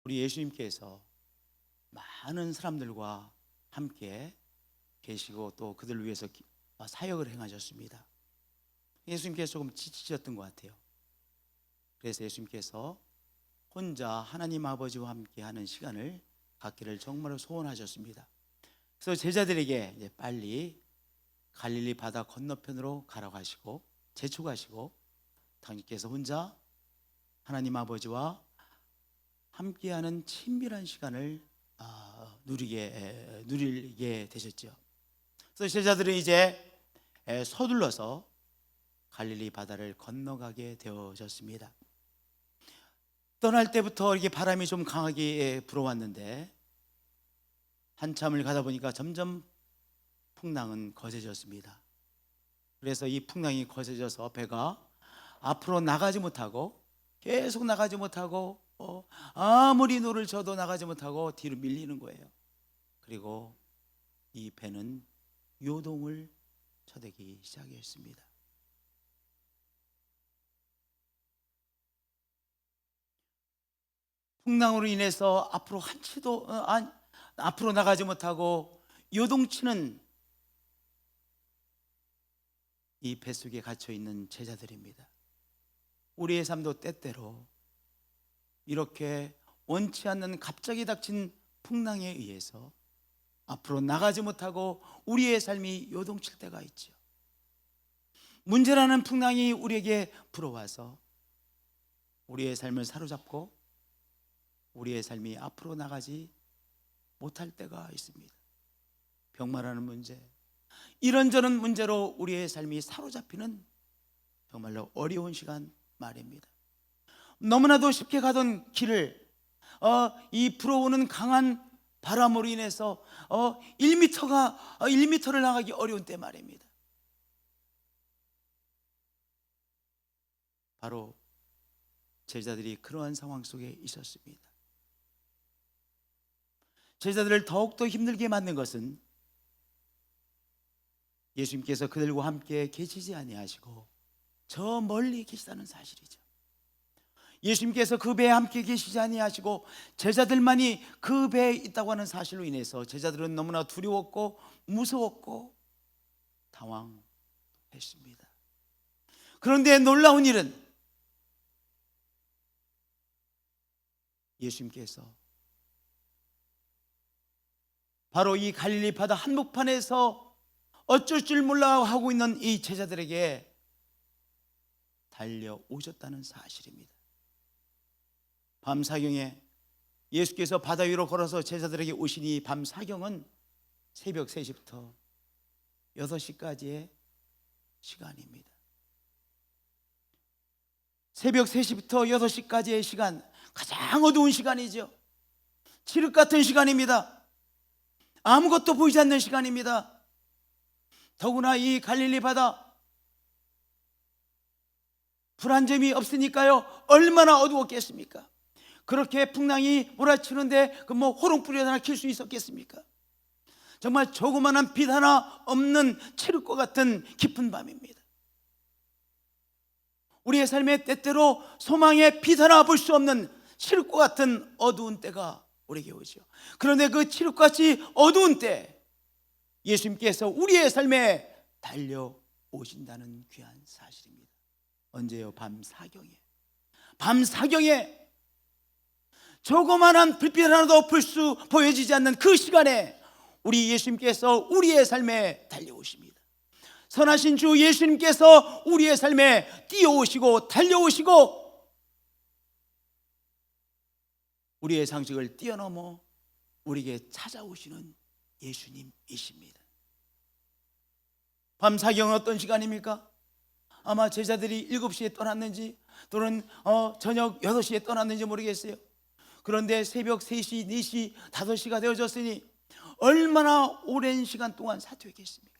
우리 예수님께서 많은 사람들과 함께 계시고 또 그들을 위해서 사역을 행하셨습니다. 예수님께서 조금 지치셨던 것 같아요. 그래서 예수님께서 혼자 하나님 아버지와 함께 하는 시간을 갖기를 정말로 소원하셨습니다. 그래서 제자들에게 이제 빨리 갈릴리 바다 건너편으로 가라고 하시고 재촉하시고 당신께서 혼자 하나님 아버지와 함께하는 친밀한 시간을 누리게 되셨죠. 그래서 제자들은 이제 서둘러서 갈릴리 바다를 건너가게 되어졌습니다. 떠날 때부터 이렇게 바람이 좀 강하게 불어왔는데 한참을 가다 보니까 점점 풍랑은 거세졌습니다. 그래서 이 풍랑이 거세져서 배가 앞으로 나가지 못하고 계속 나가지 못하고 아무리 노를 져도 나가지 못하고 뒤로 밀리는 거예요. 그리고 이 배는 요동을 쳐대기 시작했습니다. 풍랑으로 인해서 앞으로 한치도 앞으로 나가지 못하고 요동치는 이 뱃속에 갇혀있는 제자들입니다. 우리의 삶도 때때로 이렇게 원치 않는 갑자기 닥친 풍랑에 의해서 앞으로 나가지 못하고 우리의 삶이 요동칠 때가 있죠. 문제라는 풍랑이 우리에게 불어와서 우리의 삶을 사로잡고 우리의 삶이 앞으로 나가지 못할 때가 있습니다. 병마라는 문제, 이런저런 문제로 우리의 삶이 사로잡히는 정말로 어려운 시간 말입니다. 너무나도 쉽게 가던 길을 이 불어오는 강한 바람으로 인해서 1m를 나가기 어려운 때 말입니다. 바로 제자들이 그러한 상황 속에 있었습니다. 제자들을 더욱더 힘들게 만든 것은 예수님께서 그들과 함께 계시지 아니하시고 저 멀리 계시다는 사실이죠. 예수님께서 그 배에 함께 계시지 아니하시고 제자들만이 그 배에 있다고 하는 사실로 인해서 제자들은 너무나 두려웠고 무서웠고 당황했습니다. 그런데 놀라운 일은 예수님께서 바로 이 갈릴리 바다 한복판에서 어쩔 줄 몰라 하고 있는 이 제자들에게 달려오셨다는 사실입니다. 밤사경에 예수께서 바다 위로 걸어서 제자들에게 오시니 밤사경은 새벽 3시부터 6시까지의 시간입니다. 새벽 3시부터 6시까지의 시간, 가장 어두운 시간이죠. 칠흑 같은 시간입니다. 아무것도 보이지 않는 시간입니다. 더구나 이 갈릴리 바다 불 한 점이 없으니까요, 얼마나 어두웠겠습니까? 그렇게 풍랑이 몰아치는데 호롱불이 하나 킬 수 있었겠습니까? 정말 조그만한 빛 하나 없는 칠흑과 같은 깊은 밤입니다. 우리의 삶에 때때로 소망의 빛 하나 볼 수 없는 칠흑과 같은 어두운 때가 우리에게 오죠. 그런데 그 칠흑같이 어두운 때 예수님께서 우리의 삶에 달려오신다는 귀한 사실입니다. 언제요? 밤사경에 조그만한 불빛 하나도 보여지지 않는 그 시간에 우리 예수님께서 우리의 삶에 달려오십니다. 선하신 주 예수님께서 우리의 삶에 뛰어오시고 달려오시고 우리의 상식을 뛰어넘어 우리에게 찾아오시는 예수님이십니다. 밤사경은 어떤 시간입니까? 아마 제자들이 7시에 떠났는지 또는 저녁 6시에 떠났는지 모르겠어요. 그런데 새벽 3시, 4시, 5시가 되어졌으니 얼마나 오랜 시간 동안 사투했겠습니까?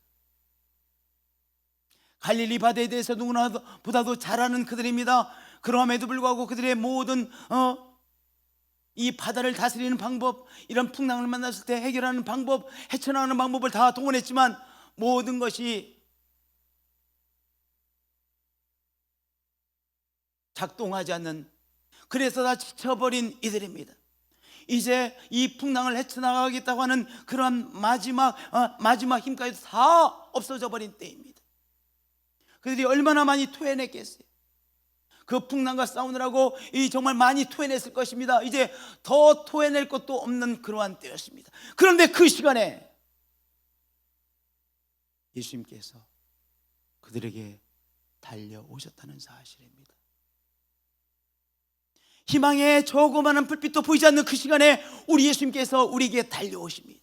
갈릴리 바다에 대해서 누구나보다도 잘 아는 그들입니다. 그럼에도 불구하고 그들의 모든 이 바다를 다스리는 방법, 이런 풍랑을 만났을 때 해결하는 방법, 헤쳐나가는 방법을 다 동원했지만 모든 것이 작동하지 않는, 그래서 다 지쳐버린 이들입니다. 이제 이 풍랑을 헤쳐나가겠다고 하는 그러한 마지막 힘까지 다 없어져 버린 때입니다. 그들이 얼마나 많이 토해냈겠어요. 그 풍랑과 싸우느라고 정말 많이 토해냈을 것입니다. 이제 더 토해낼 것도 없는 그러한 때였습니다. 그런데 그 시간에 예수님께서 그들에게 달려오셨다는 사실입니다. 희망의 조그마한 불빛도 보이지 않는 그 시간에 우리 예수님께서 우리에게 달려오십니다.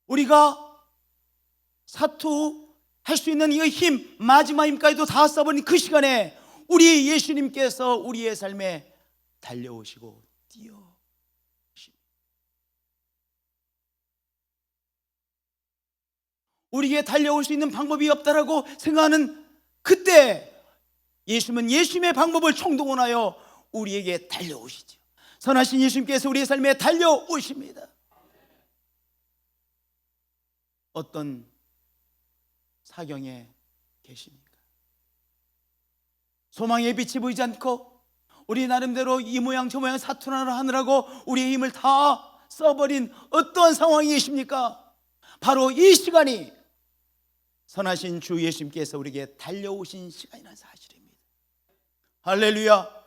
우리가 사투할 수 있는 이 힘, 마지막 힘까지도 다 써버린 그 시간에 우리 예수님께서 우리의 삶에 달려오시고 뛰어오십니다. 우리에게 달려올 수 있는 방법이 없다라고 생각하는 그때 예수님은 예수님의 방법을 총동원하여 우리에게 달려오시죠. 선하신 예수님께서 우리의 삶에 달려오십니다. 어떤 사경에 계십니까? 소망의 빛이 보이지 않고 우리 나름대로 이 모양 저 모양 사투나를 하느라고 우리의 힘을 다 써버린 어떠한 상황이 계십니까? 바로 이 시간이 선하신 주 예수님께서 우리에게 달려오신 시간이라는 사실입니다. 할렐루야.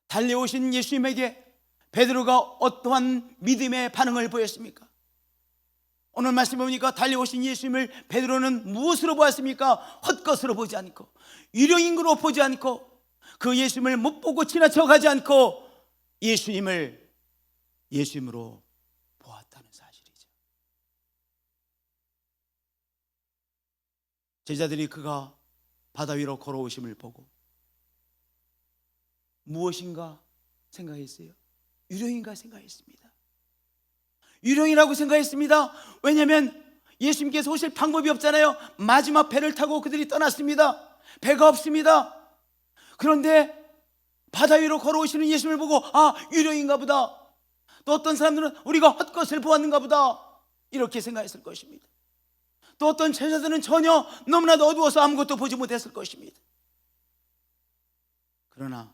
달려오신 예수님에게 베드로가 어떠한 믿음의 반응을 보였습니까? 오늘 말씀 보니까 달려오신 예수님을 베드로는 무엇으로 보았습니까? 헛것으로 보지 않고 유령인으로 보지 않고 그 예수님을 못 보고 지나쳐 가지 않고 예수님을 예수님으로 보았다는 사실이죠. 제자들이 그가 바다 위로 걸어오심을 보고 무엇인가 생각했어요. 유령인가 생각했습니다. 유령이라고 생각했습니다. 왜냐하면 예수님께서 오실 방법이 없잖아요. 마지막 배를 타고 그들이 떠났습니다. 배가 없습니다. 그런데 바다 위로 걸어오시는 예수님을 보고 유령인가 보다. 또 어떤 사람들은 우리가 헛것을 보았는가 보다 이렇게 생각했을 것입니다. 또 어떤 제자들은 전혀 너무나도 어두워서 아무것도 보지 못했을 것입니다. 그러나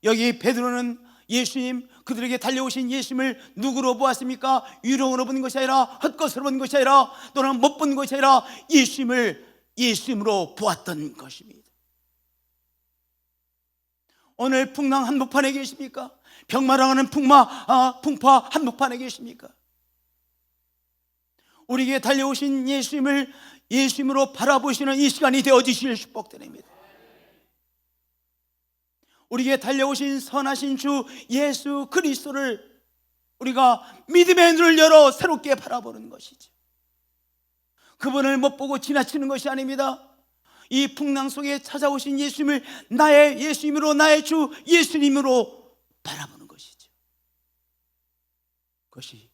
여기 베드로는 예수님, 그들에게 달려오신 예수님을 누구로 보았습니까? 유령으로 본 것이 아니라 헛것으로 본 것이 아니라 또는 못 본 것이 아니라 예수님을 예수님으로 보았던 것입니다. 오늘 풍랑 한복판에 계십니까? 병마랑하는 풍파 한복판에 계십니까? 우리에게 달려오신 예수님을 예수님으로 바라보시는 이 시간이 되어지실 축복드립니다. 우리에게 달려오신 선하신 주 예수 그리스도를 우리가 믿음의 눈을 열어 새롭게 바라보는 것이죠. 그분을 못 보고 지나치는 것이 아닙니다. 이 풍랑 속에 찾아오신 예수님을 나의 예수님으로, 나의 주 예수님으로 바라보는 것이죠. 그것이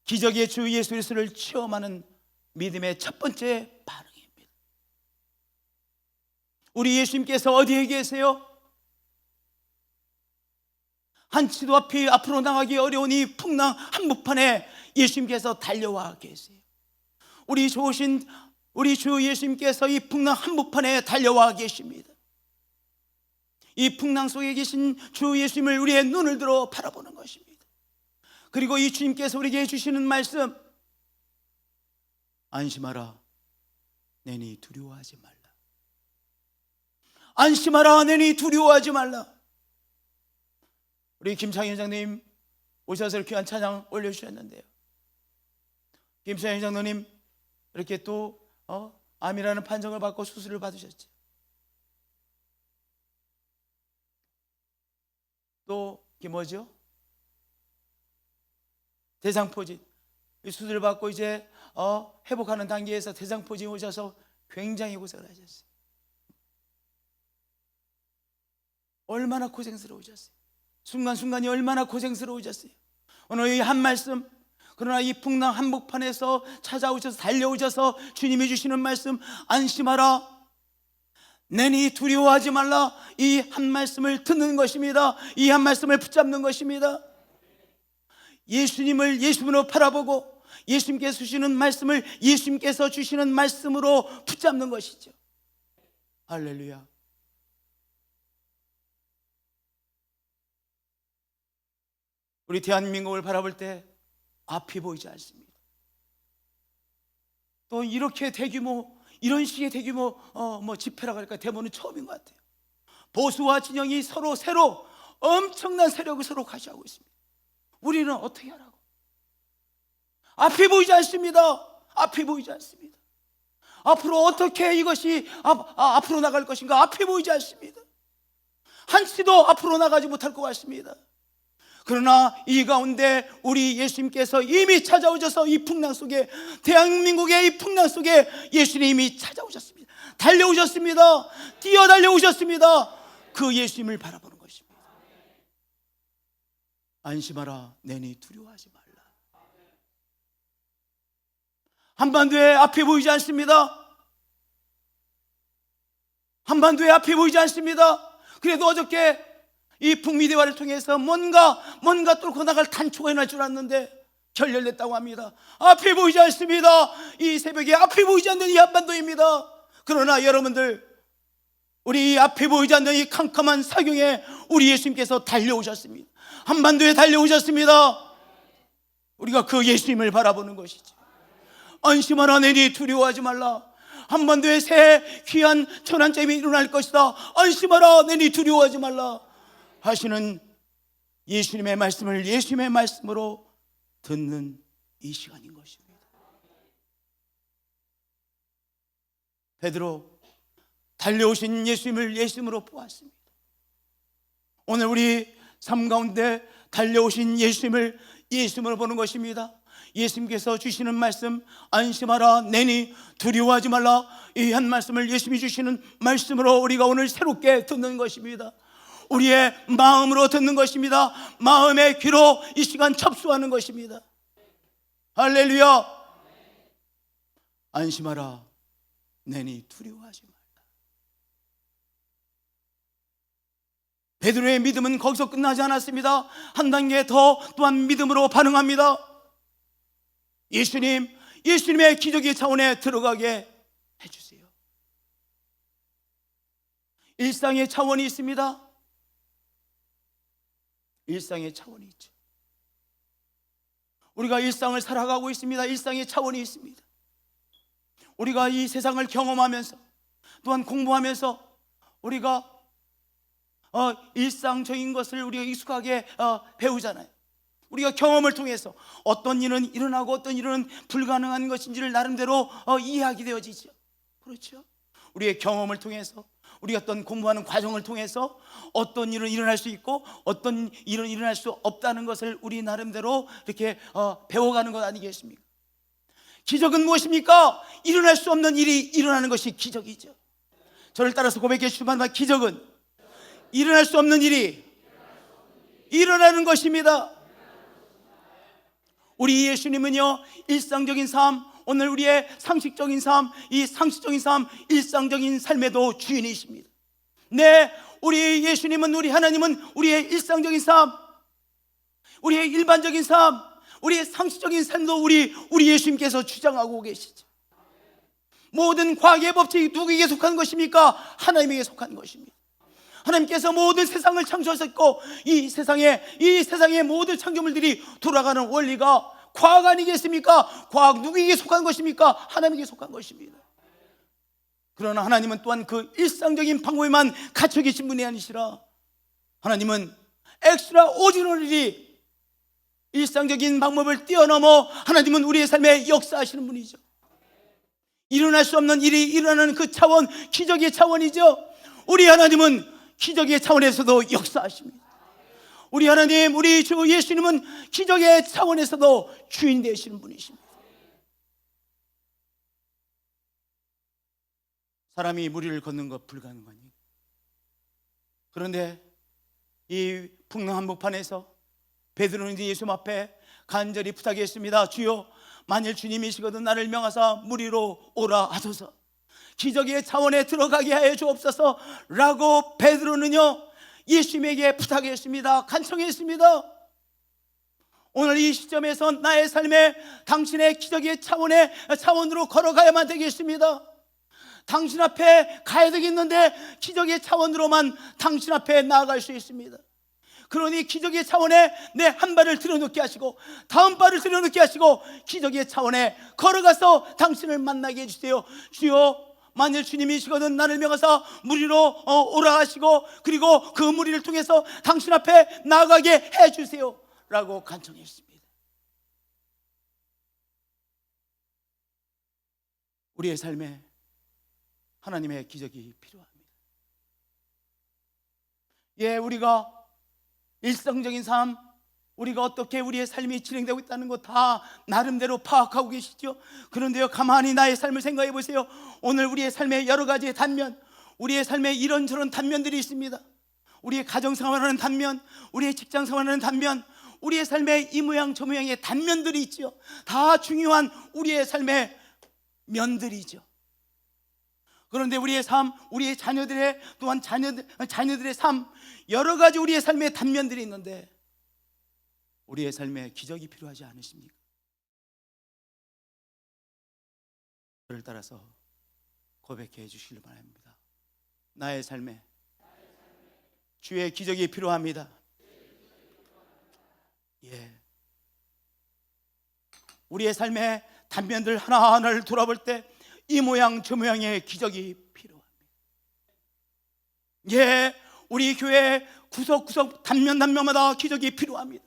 기적의 주 예수 그리스도를 체험하는 믿음의 첫 번째 반응입니다. 우리 예수님께서 어디에 계세요? 한치도 앞으로 나가기 어려운 이 풍랑 한복판에 예수님께서 달려와 계세요. 우리 좋으신 우리 주 예수님께서 이 풍랑 한복판에 달려와 계십니다. 이 풍랑 속에 계신 주 예수님을 우리의 눈을 들어 바라보는 것입니다. 그리고 이 주님께서 우리에게 해주시는 말씀, 안심하라, 내니 두려워하지 말라. 안심하라, 내니 두려워하지 말라. 우리 김창희 회장님 오셔서 귀한 찬양 올려주셨는데요, 김창희 회장님 이렇게 또 암이라는 판정을 받고 수술을 받으셨죠. 또 이게 뭐죠? 대장포진 수술을 받고 이제 회복하는 단계에서 대장포진이 오셔서 굉장히 고생을 하셨어요. 얼마나 고생스러우셨어요. 순간순간이 얼마나 고생스러우셨어요. 오늘 이 한 말씀, 그러나 이 풍랑 한복판에서 찾아오셔서 달려오셔서 주님이 주시는 말씀, 안심하라, 내니 두려워하지 말라, 이 한 말씀을 듣는 것입니다. 이 한 말씀을 붙잡는 것입니다. 예수님을 예수님으로 바라보고 예수님께서 주시는 말씀을 예수님께서 주시는 말씀으로 붙잡는 것이죠. 할렐루야. 우리 대한민국을 바라볼 때 앞이 보이지 않습니다. 또 이렇게 대규모, 이런 식의 대규모 집회라고 할까, 데모는 처음인 것 같아요. 보수와 진영이 서로 엄청난 세력을 서로 가시하고 있습니다. 우리는 어떻게 하라고? 앞이 보이지 않습니다. 앞이 보이지 않습니다. 앞으로 어떻게 이것이 앞으로 나갈 것인가? 앞이 보이지 않습니다. 한치도 앞으로 나가지 못할 것 같습니다. 그러나 이 가운데 우리 예수님께서 이미 찾아오셔서 이 풍랑 속에, 대한민국의 이 풍랑 속에 예수님이 찾아오셨습니다. 달려오셨습니다. 뛰어 달려오셨습니다. 그 예수님을 바라보는 것입니다. 안심하라, 내니 두려워하지 말라. 한반도에 앞이 보이지 않습니다. 한반도에 앞이 보이지 않습니다. 그래도 어저께 이 북미 대화를 통해서 뭔가 뚫고 나갈 단초가 일어날 줄 알았는데 결렬됐다고 합니다. 앞이 보이지 않습니다. 이 새벽에 앞이 보이지 않는 이 한반도입니다. 그러나 여러분들, 우리 앞이 보이지 않는 이 캄캄한 사경에 우리 예수님께서 달려오셨습니다. 한반도에 달려오셨습니다. 우리가 그 예수님을 바라보는 것이죠. 안심하라, 내니 두려워하지 말라. 한반도에 새 귀한 천한점이 일어날 것이다. 안심하라, 내니 두려워하지 말라 하시는 예수님의 말씀을 예수님의 말씀으로 듣는 이 시간인 것입니다. 베드로 달려오신 예수님을 예수님으로 보았습니다. 오늘 우리 삶 가운데 달려오신 예수님을 예수님으로 보는 것입니다. 예수님께서 주시는 말씀, 안심하라, 내니 두려워하지 말라, 이 한 말씀을 예수님이 주시는 말씀으로 우리가 오늘 새롭게 듣는 것입니다. 우리의 마음으로 듣는 것입니다. 마음의 귀로 이 시간 접수하는 것입니다. 할렐루야. 안심하라, 내니 두려워하지 말라. 베드로의 믿음은 거기서 끝나지 않았습니다. 한 단계 더 또한 믿음으로 반응합니다. 예수님의 기적의 차원에 들어가게 해주세요. 일상의 차원이 있습니다. 일상의 차원이 있죠. 우리가 일상을 살아가고 있습니다. 일상의 차원이 있습니다. 우리가 이 세상을 경험하면서 또한 공부하면서 우리가 일상적인 것을 우리가 익숙하게 배우잖아요. 우리가 경험을 통해서 어떤 일은 일어나고 어떤 일은 불가능한 것인지를 나름대로 이해하게 되어지죠. 그렇죠? 우리의 경험을 통해서, 우리가 어떤 공부하는 과정을 통해서 어떤 일은 일어날 수 있고 어떤 일은 일어날 수 없다는 것을 우리 나름대로 이렇게 배워가는 것 아니겠습니까? 기적은 무엇입니까? 일어날 수 없는 일이 일어나는 것이 기적이죠. 저를 따라서 고백해 주시기 바랍니다. 기적은 일어날 수 없는 일이 일어나는 것입니다. 우리 예수님은요, 일상적인 삶, 오늘 우리의 상식적인 삶, 이 상식적인 삶, 일상적인 삶에도 주인이십니다. 네, 우리 예수님은, 우리 하나님은 우리의 일상적인 삶, 우리의 일반적인 삶, 우리의 상식적인 삶도 우리 예수님께서 주장하고 계시죠. 모든 과학의 법칙이 누구에게 속한 것입니까? 하나님에게 속한 것입니다. 하나님께서 모든 세상을 창조하셨고 이 세상의 모든 창조물들이 돌아가는 원리가 과학 아니겠습니까? 과학 누구에게 속한 것입니까? 하나님에게 속한 것입니다. 그러나 하나님은 또한 그 일상적인 방법에만 갇혀 계신 분이 아니시라, 하나님은 엑스트라 오디너리, 일상적인 방법을 뛰어넘어 하나님은 우리의 삶에 역사하시는 분이죠. 일어날 수 없는 일이 일어나는 그 차원, 기적의 차원이죠. 우리 하나님은 기적의 차원에서도 역사하십니다. 우리 하나님, 우리 주 예수님은 기적의 차원에서도 주인 되시는 분이십니다. 사람이 무리를 걷는 것 불가능하니, 그런데 이 풍랑 한복판에서 베드로는 예수님 앞에 간절히 부탁했습니다. 주여, 만일 주님이시거든 나를 명하사 무리로 오라 하소서. 기적의 차원에 들어가게 하여 주옵소서 라고 베드로는요, 예수님에게 부탁했습니다. 간청했습니다. 오늘 이 시점에서 나의 삶에 당신의 기적의 차원으로 걸어가야만 되겠습니다. 당신 앞에 가야 되겠는데 기적의 차원으로만 당신 앞에 나아갈 수 있습니다. 그러니 기적의 차원에 내 한 발을 들여놓게 하시고 다음 발을 들여놓게 하시고 기적의 차원에 걸어가서 당신을 만나게 해주세요. 주여, 만일 주님이시거든 나를 명하사 무리로 오라 하시고 그리고 그 무리를 통해서 당신 앞에 나아가게 해주세요 라고 간청했습니다. 우리의 삶에 하나님의 기적이 필요합니다. 예, 우리가 일상적인 삶, 우리가 어떻게 우리의 삶이 진행되고 있다는 거 다 나름대로 파악하고 계시죠? 그런데요, 가만히 나의 삶을 생각해 보세요. 오늘 우리의 삶에 여러 가지의 단면, 우리의 삶에 이런저런 단면들이 있습니다. 우리의 가정생활하는 단면, 우리의 직장생활하는 단면, 우리의 삶에 이 모양 저 모양의 단면들이 있죠. 다 중요한 우리의 삶의 면들이죠. 그런데 우리의 삶, 우리의 자녀들의 또한 자녀들의 삶, 여러 가지 우리의 삶의 단면들이 있는데 우리의 삶에 기적이 필요하지 않으십니까? 저를 따라서 고백해 주시길 바랍니다. 나의 삶에 주의 기적이 필요합니다. 예, 우리의 삶의 단면들 하나하나를 돌아볼 때 이 모양 저 모양의 기적이 필요합니다. 예, 우리 교회 구석구석 단면마다 기적이 필요합니다.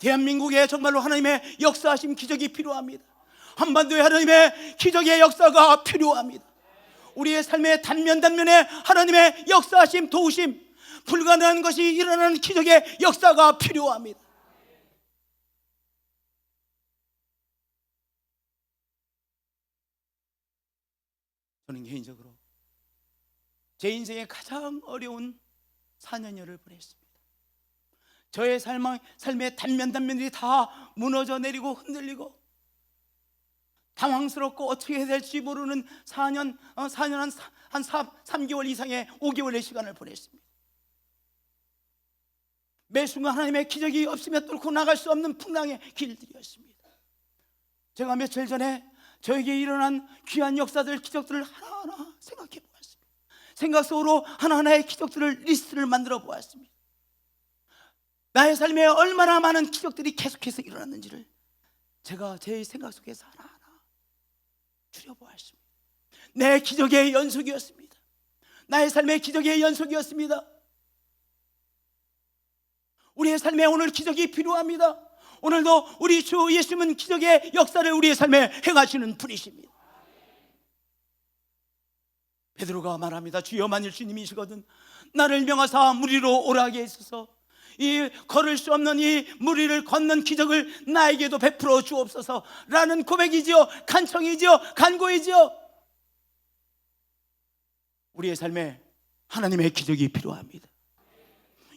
대한민국에 정말로 하나님의 역사하심 기적이 필요합니다. 한반도에 하나님의 기적의 역사가 필요합니다. 우리의 삶의 단면에 하나님의 역사하심, 도우심, 불가능한 것이 일어나는 기적의 역사가 필요합니다. 저는 개인적으로 제 인생의 가장 어려운 4년여를 보냈습니다. 저의 삶의 단면들이 다 무너져 내리고 흔들리고 당황스럽고 어떻게 해야 될지 모르는 4년 한 3개월 이상의 5개월의 시간을 보냈습니다. 매 순간 하나님의 기적이 없으면 뚫고 나갈 수 없는 풍랑의 길들이었습니다. 제가 며칠 전에 저에게 일어난 귀한 역사들, 기적들을 하나하나 생각해 보았습니다. 생각 속으로 하나하나의 기적들을 리스트를 만들어 보았습니다. 나의 삶에 얼마나 많은 기적들이 계속해서 일어났는지를 제가 제 생각 속에서 하나하나 추려보았습니다. 내 기적의 연속이었습니다. 나의 삶의 기적의 연속이었습니다. 우리의 삶에 오늘 기적이 필요합니다. 오늘도 우리 주 예수님은 기적의 역사를 우리의 삶에 행하시는 분이십니다. 베드로가 말합니다. 주여, 만일 주님이시거든 나를 명하사 무리로 오라게 하소서. 이 걸을 수 없는 이 무리를 걷는 기적을 나에게도 베풀어 주옵소서 라는 고백이지요, 간청이지요, 간구이지요. 우리의 삶에 하나님의 기적이 필요합니다.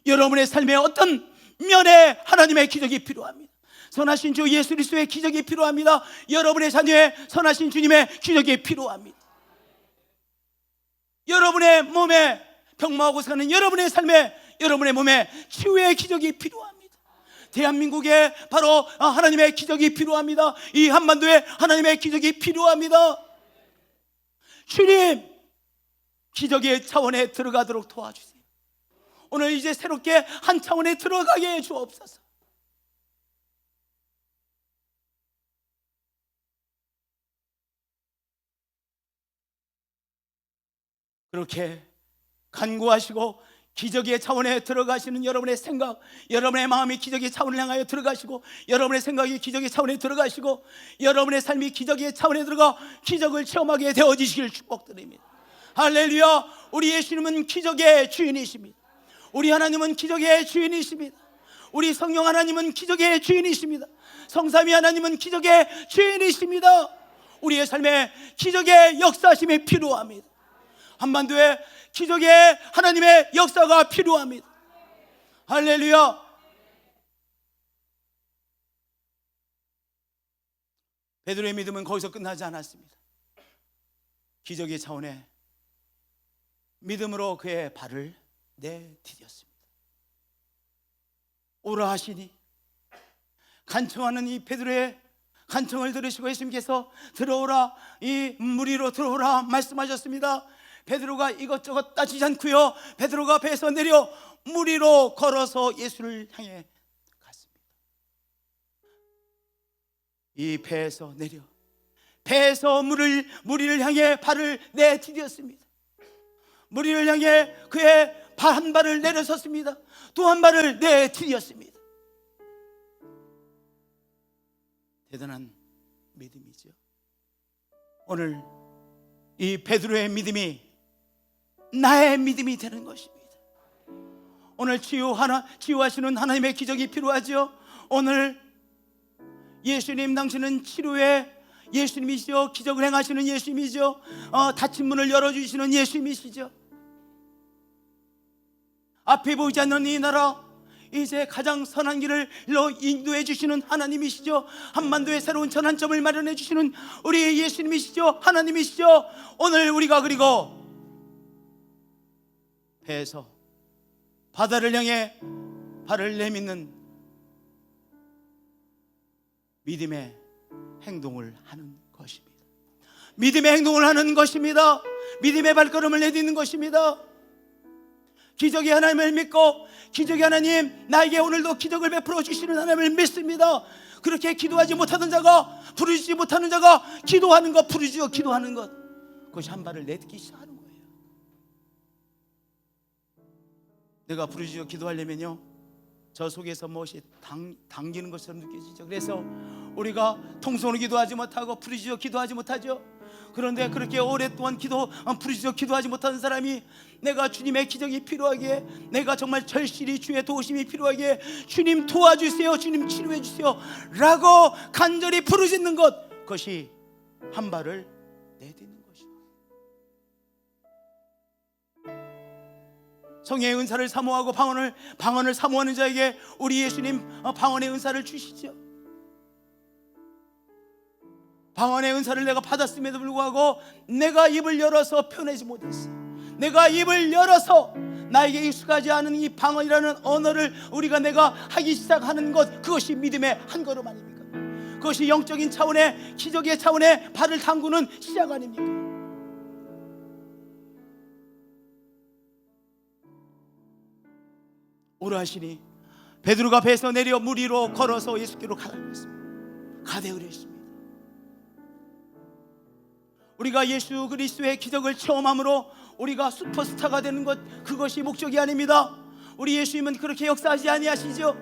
여러분의 삶에 어떤 면에 하나님의 기적이 필요합니다. 선하신 주 예수 그리스도의 기적이 필요합니다. 여러분의 자녀의 선하신 주님의 기적이 필요합니다. 여러분의 몸에 병마하고 사는 여러분의 삶에, 여러분의 몸에 치유의 기적이 필요합니다. 대한민국에 바로 하나님의 기적이 필요합니다. 이 한반도에 하나님의 기적이 필요합니다. 주님, 기적의 차원에 들어가도록 도와주세요. 오늘 이제 새롭게 한 차원에 들어가게 해 주옵소서. 그렇게 간구하시고 기적의 차원에 들어가시는 여러분의 생각, 여러분의 마음이 기적의 차원을 향하여 들어가시고, 여러분의 생각이 기적의 차원에 들어가시고, 여러분의 삶이 기적의 차원에 들어가 기적을 체험하게 되어지시길 축복드립니다. 할렐루야. 우리 예수님은 기적의 주인이십니다. 우리 하나님은 기적의 주인이십니다. 우리 성령 하나님은 기적의 주인이십니다. 성삼위 하나님은 기적의 주인이십니다. 우리의 삶에 기적의 역사심이 필요합니다. 한반도에 기적의 하나님의 역사가 필요합니다. 할렐루야. 베드로의 믿음은 거기서 끝나지 않았습니다. 기적의 차원에 믿음으로 그의 발을 내디뎠습니다. 오라 하시니 간청하는 이 베드로의 간청을 들으시고 예수님께서 들어오라, 이 무리로 들어오라 말씀하셨습니다. 베드로가 이것저것 따지지 않고요, 베드로가 배에서 내려 무리로 걸어서 예수를 향해 갔습니다. 이 배에서 내려 배에서 무리를 향해 발을 내디뎠습니다. 무리를 향해 그의 발 한 발을 내려섰습니다. 또 한 발을 내디뎠습니다. 대단한 믿음이죠. 오늘 이 베드로의 믿음이 나의 믿음이 되는 것입니다. 오늘 치유하시는 하나님의 기적이 필요하죠. 오늘 예수님, 당신은 치료의 예수님이시죠. 기적을 행하시는 예수님이죠. 닫힌 문을 열어주시는 예수님이시죠. 앞에 보이지 않는 이 나라, 이제 가장 선한 길을 인도해 주시는 하나님이시죠. 한반도의 새로운 전환점을 마련해 주시는 우리 예수님이시죠. 하나님이시죠. 오늘 우리가 그리고 배에서 바다를 향해 발을 내딛는 믿음의 행동을 하는 것입니다. 믿음의 행동을 하는 것입니다. 믿음의 발걸음을 내딛는 것입니다. 기적의 하나님을 믿고, 기적의 하나님, 나에게 오늘도 기적을 베풀어 주시는 하나님을 믿습니다. 그렇게 기도하지 못하는 자가, 부르짖지 못하는 자가 기도하는 것, 부르짖어 기도하는 것, 그것이 한 발을 내딛기 시작하는 거예요. 내가 부르짖어 기도하려면요, 저 속에서 무엇이 당기는 것처럼 느껴지죠. 그래서 우리가 통성으로 기도하지 못하고 부르짖어 기도하지 못하죠. 그런데 그렇게 오랫동안 부르짖어 기도하지 못하는 사람이, 내가 주님의 기적이 필요하기에, 내가 정말 절실히 주의 도우심이 필요하기에 주님 도와주세요, 주님 치료해 주세요 라고 간절히 부르짖는 것, 그것이 한 발을 내딛는 것입니다. 성령의 은사를 사모하고 방언을 사모하는 자에게 우리 예수님 방언의 은사를 주시죠. 방언의 은사를 내가 받았음에도 불구하고 내가 입을 열어서 표내지 못했어. 내가 입을 열어서 나에게 익숙하지 않은 이 방언이라는 언어를 내가 하기 시작하는 것, 그것이 믿음의 한 걸음 아닙니까? 그것이 영적인 차원의, 기적의 차원의 발을 담그는 시작 아닙니까? 오라 하시니 베드로가 배에서 내려 무리로 걸어서 예수께로 가라고 했습니다. 가되 그랬습니다. 우리가 예수 그리스도의 기적을 체험함으로 우리가 슈퍼스타가 되는 것, 그것이 목적이 아닙니다. 우리 예수님은 그렇게 역사하지 아니하시죠.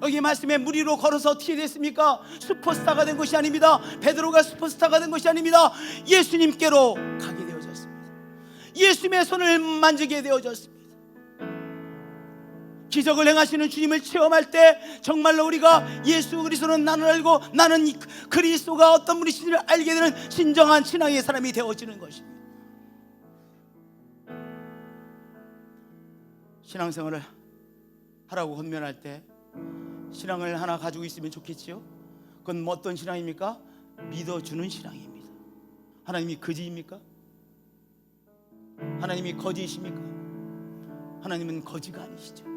여기 말씀에 무리로 걸어서 어떻게 됐습니까? 슈퍼스타가 된 것이 아닙니다. 베드로가 슈퍼스타가 된 것이 아닙니다. 예수님께로 가게 되어졌습니다. 예수님의 손을 만지게 되어졌습니다. 기적을 행하시는 주님을 체험할 때 정말로 우리가 예수 그리스도는 나를 알고 나는 그리스도가 어떤 분이신지를 알게 되는 진정한 신앙의 사람이 되어지는 것입니다. 신앙생활을 하라고 권면할 때 신앙을 하나 가지고 있으면 좋겠지요. 그건 뭐 어떤 신앙입니까? 믿어주는 신앙입니다. 하나님이 거지입니까? 하나님이 거지이십니까? 하나님은 거지가 아니시죠.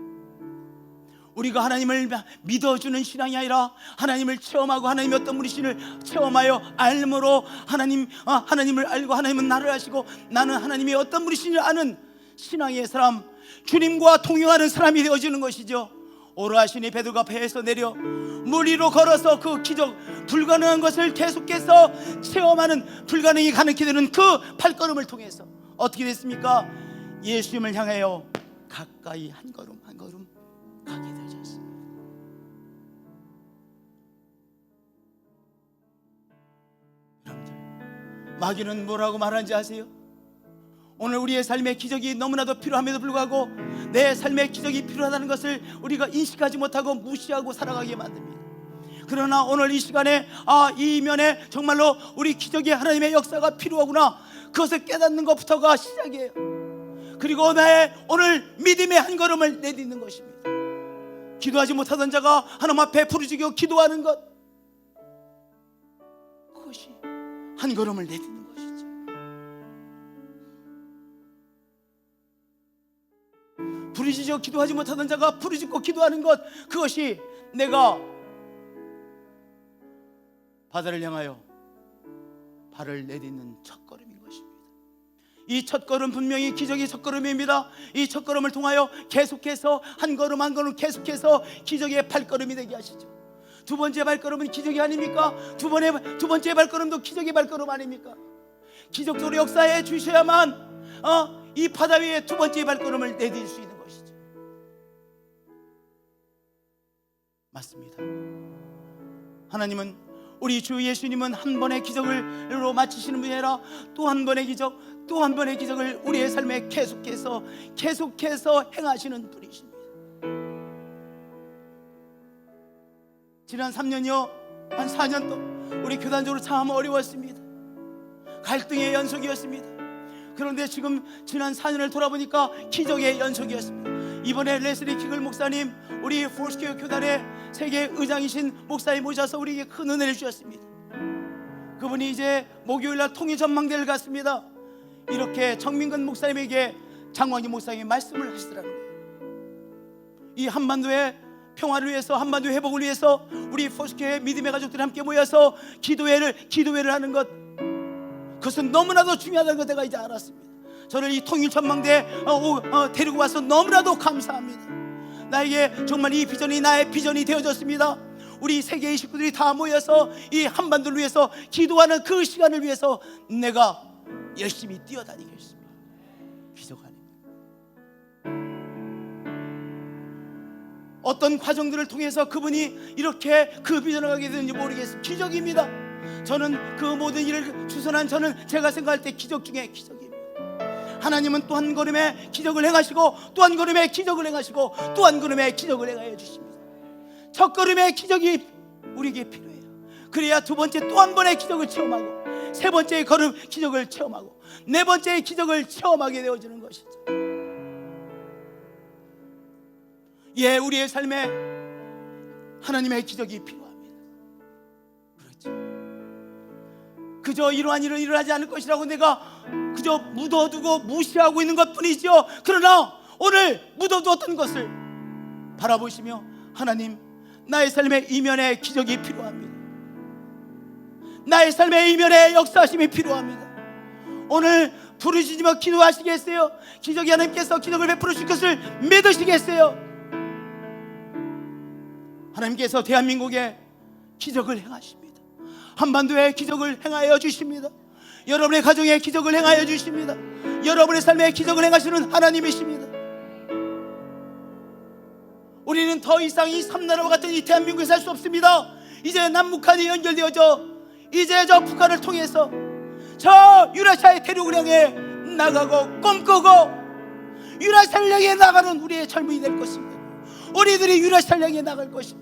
우리가 하나님을 믿어주는 신앙이 아니라 하나님을 체험하고 하나님이 어떤 분이신지를 체험하여 알므로 하나님을 알고 하나님은 나를 아시고 나는 하나님이 어떤 분이신지를 아는 신앙의 사람, 주님과 동행하는 사람이 되어지는 것이죠. 오라 하시니 베드로가 배에서 내려 무리로 걸어서 그 기적, 불가능한 것을 계속해서 체험하는, 불가능이 가능케 되는 그 발걸음을 통해서 어떻게 됐습니까? 예수님을 향하여 가까이 한 걸음 한 걸음 가게 되셨습니다. 여러분들, 마귀는 뭐라고 말하는지 아세요? 오늘 우리의 삶의 기적이 너무나도 필요함에도 불구하고 내 삶의 기적이 필요하다는 것을 우리가 인식하지 못하고 무시하고 살아가게 만듭니다. 그러나 오늘 이 시간에 이 이면에 정말로 우리 기적의 하나님의 역사가 필요하구나, 그것을 깨닫는 것부터가 시작이에요. 그리고 나의 오늘 믿음의 한 걸음을 내딛는 것입니다. 기도하지 못하던 자가 하나님 앞에 부르짖고 기도하는 것, 그것이 한 걸음을 내딛는 것이죠. 부르짖어 기도하지 못하던 자가 부르짖고 기도하는 것, 그것이 내가 바다를 향하여 발을 내딛는 첫걸음인 것입니다. 이 첫걸음 분명히 기적의 첫걸음입니다. 이 첫걸음을 통하여 계속해서 한 걸음 한 걸음 계속해서 기적의 발걸음이 되게 하시죠. 두 번째 발걸음은 기적이 아닙니까? 두 번째 발걸음도 기적의 발걸음 아닙니까? 기적적으로 역사해 주셔야만 이 바다 위에 두 번째 발걸음을 내딜 수 있는 것이죠. 맞습니다. 하나님은, 우리 주 예수님은 한 번의 기적을로 마치시는 분이 아니라 또 한 번의 기적, 또 한 번의 기적을 우리의 삶에 계속해서 행하시는 분이십니다. 지난 3년여, 한 4년 동안 우리 교단적으로 참 어려웠습니다. 갈등의 연속이었습니다. 그런데 지금 지난 4년을 돌아보니까 기적의 연속이었습니다. 이번에 레슬리 킥을 목사님, 우리 포스케어 교단의 세계 의장이신 목사님 모셔서 우리에게 큰 은혜를 주셨습니다. 그분이 이제 목요일날 통일 전망대를 갔습니다. 이렇게 정민근 목사님에게 장광희 목사님이 말씀을 하시더라고요. 이 한반도의 평화를 위해서, 한반도의 회복을 위해서 우리 포스케어의 믿음의 가족들이 함께 모여서 기도회를 하는 것, 그것은 너무나도 중요하다는 걸 내가 이제 알았습니다. 저를 이 통일 전망대에 데리고 와서 너무나도 감사합니다. 나에게 정말 이 비전이 나의 비전이 되어졌습니다. 우리 세계의 식구들이 다 모여서 이 한반도를 위해서 기도하는 그 시간을 위해서 내가 열심히 뛰어다니겠습니다. 기적 아닙니다. 어떤 과정들을 통해서 그분이 이렇게 그 비전을 가게 되는지 모르겠습니다. 기적입니다. 저는 그 모든 일을 주선한 제가 생각할 때 기적 중에 기적입니다. 하나님은 또 한 걸음의 기적을 행하시고, 또 한 걸음의 기적을 행하시고, 또 한 걸음의 기적을 행하여 주십니다. 첫 걸음의 기적이 우리에게 필요해요. 그래야 두 번째 또 한 번의 기적을 체험하고, 세 번째의 걸음 기적을 체험하고, 네 번째의 기적을 체험하게 되어지는 것이죠. 예, 우리의 삶에 하나님의 기적이 필요합니다. 그렇죠. 그저 이러한 일은 일어나지 않을 것이라고 내가 그저 묻어두고 무시하고 있는 것뿐이죠. 그러나 오늘 묻어두었던 것을 바라보시며, 하나님, 나의 삶의 이면에 기적이 필요합니다. 나의 삶의 이면에 역사하심이 필요합니다. 오늘 부르짖으며 기도하시겠어요? 기적이 하나님께서 기적을 베풀어 주실 것을 믿으시겠어요? 하나님께서 대한민국에 기적을 행하십니다. 한반도에 기적을 행하여 주십니다. 여러분의 가정에 기적을 행하여 주십니다. 여러분의 삶에 기적을 행하시는 하나님이십니다. 우리는 더 이상 이 삼나라와 같은 이 대한민국에 살 수 없습니다. 이제 남북한이 연결되어져 이제 저 북한을 통해서 저 유라시아의 대륙을 향해 나가고 꿈꾸고 유라시아를 향해 나가는 우리의 젊은이 될 것입니다. 우리들이 유라시아를 향해 나갈 것입니다.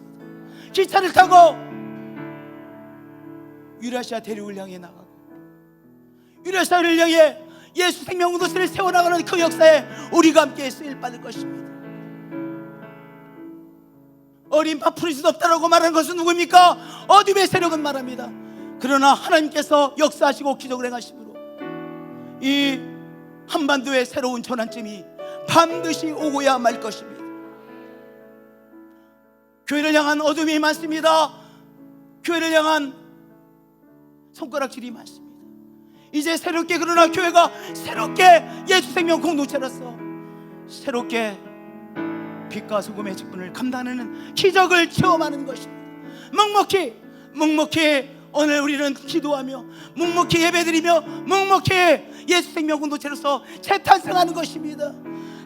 기차를 타고 유라시아 대륙을 향해 나가고 유라시아를 향해 예수 생명 공동체를 세워나가는 그 역사에 우리가 함께 쓰임받을 것입니다. 어린 밥 풀릴 수 없다라고 말하는 것은 누구입니까? 어둠의 세력은 말합니다. 그러나 하나님께서 역사하시고 기적을 행하심으로 이 한반도의 새로운 전환점이 반드시 오고야 말 것입니다. 교회를 향한 어둠이 많습니다. 교회를 향한 손가락질이 많습니다. 이제 새롭게, 그러나 교회가 새롭게 예수 생명 공동체로서 새롭게 빛과 소금의 직분을 감당하는 기적을 체험하는 것입니다. 묵묵히 오늘 우리는 기도하며 묵묵히 예배드리며 묵묵히 예수 생명 공동체로서 재탄생하는 것입니다.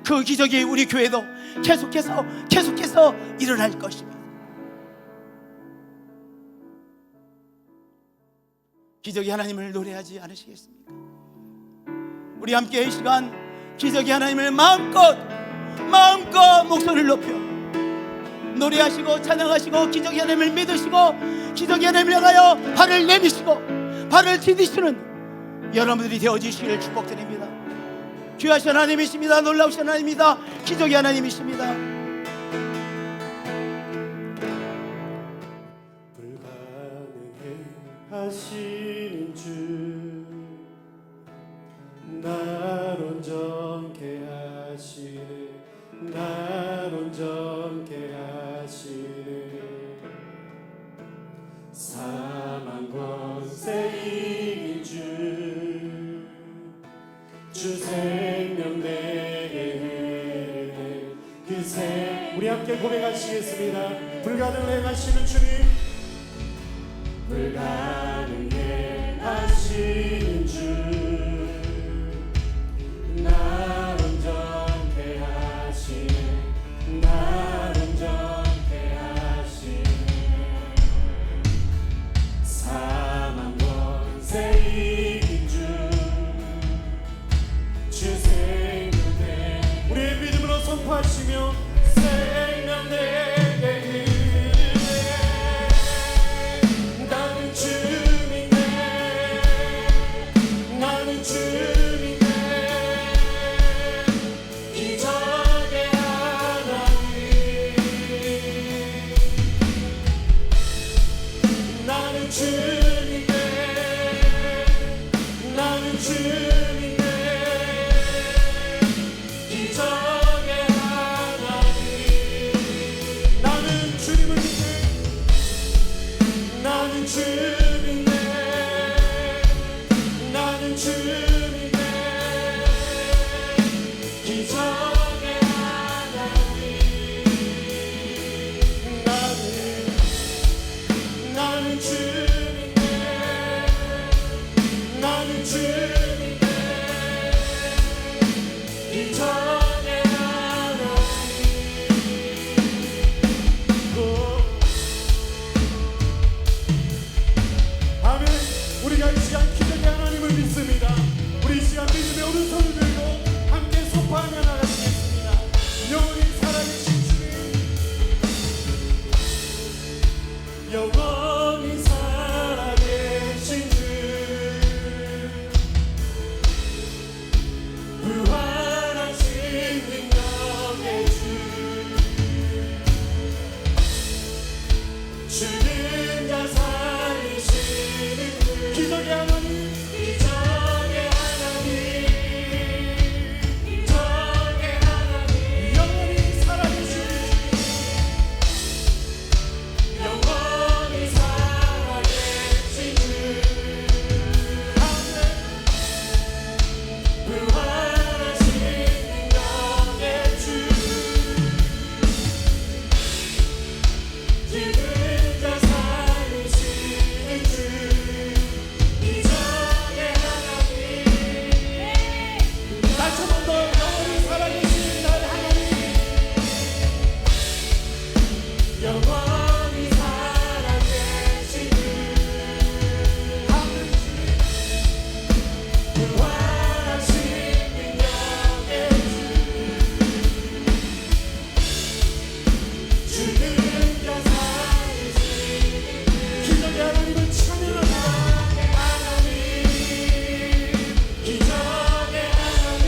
그 기적이 우리 교회도 계속해서 일어날 것입니다. 기적이 하나님을 노래하지 않으시겠습니까? 우리 함께 이 시간 기적이 하나님을 마음껏 목소리를 높여 노래하시고 찬양하시고 기적이 하나님을 믿으시고 기적이 하나님을 향하여 발을 내미시고 발을 디디시는 여러분들이 되어주시기를 축복드립니다. 귀하신 하나님이십니다. 놀라우신 하나님입니다. 기적이 하나님이십니다. 불가능해 하시는 주 날 온전케 하시네 날 온전케 하시네 사망과 함께 고백하시겠습니다. 불가능을 행하시는 주님, 불가능해 하시는 주, 날 온전케 하시네, 날 온전케 하시네. 사망 권세 이긴 주 생명내, 우리의 믿음으로 선포하시며 생명 내게 나는 주님의, 나는 주님의 기적의 하나님, 나는 주님의, 나는 주님의 기적의 하나님. 나는 주님을 믿네, 나는 주님의, 나는 주님의 기적의 하나님. 나는 주님의, 나는 주님의 기적의 하나님. 아멘. 우리가 이 시간 기적의 하나님을 믿습니다. 우리 이 시간 믿음의 오른손을 들고 함께 선포하며 나가시겠습니다. 영원히 살아계신 주님, 영원히 살아계신 주, 부활하신 능력의 주, 죽은 자 살리시는 주, 기적의 하나님, 기적의 하나님, 기적의 하나님, 영원히 살아계신 주, 영원히 살아계신 주, 아멘. 부활하신 능력의 주, 죽은 자 살리시는 주, 기적의 하나님. 다시 한 번 더 영원히 살아계신 나의 하나님, 영원히 살아계신 주, 아멘. 부활하신 능력의 주, 죽은 자 살리시는 기적의 하나님을 찬양합니다. 하나님, 기적의 하나님,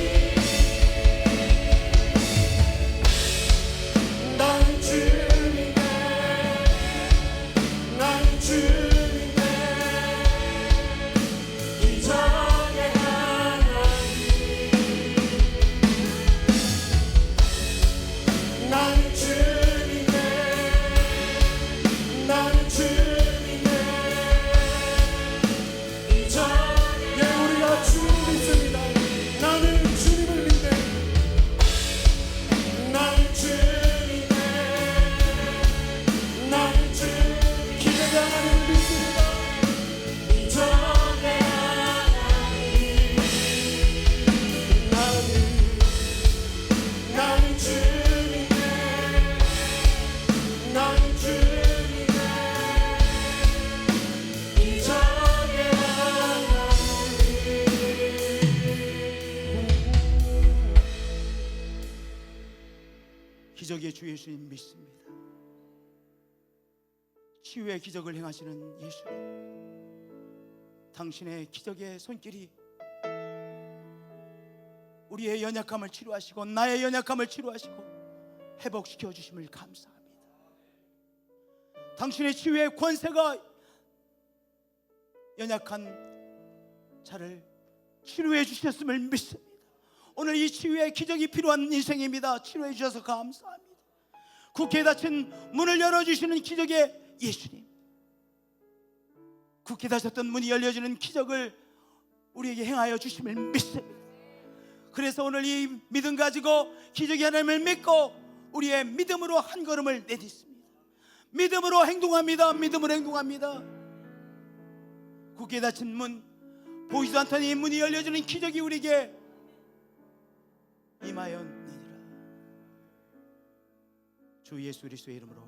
나는 주님의, 나는 주님의 기적의 하나님, 나는 주님의, 나는 주님의 기적. 예, 우리가 주님을 믿습니다. 나는 주님을 믿네, 나는 주님의, 나는 주님, 기적의 하나님을 믿습니다. 기적의 하나님, 나는 주님의, 나는 주님의 기적의 하나님. 기적의 주 예수님 믿습니다. 치유의 기적을 행하시는 예수님, 당신의 기적의 손길이 우리의 연약함을 치료하시고 나의 연약함을 치료하시고 회복시켜 주심을 감사합니다. 당신의 치유의 권세가 연약한 자를 치료해 주셨음을 믿습니다. 오늘 이 치유의 기적이 필요한 인생입니다. 치료해 주셔서 감사합니다. 굳게 닫힌 문을 열어주시는 기적의 예수님, 굳게 닫혔던 문이 열려지는 기적을 우리에게 행하여 주심을 믿습니다. 그래서 오늘 이 믿음 가지고 기적의 하나님을 믿고 우리의 믿음으로 한 걸음을 내딛습니다. 믿음으로 행동합니다. 믿음으로 행동합니다. 굳게 닫힌 문, 보이지도 않던 이 문이 열려주는 기적이 우리에게 임하였느니라. 주 예수 그리스도의 이름으로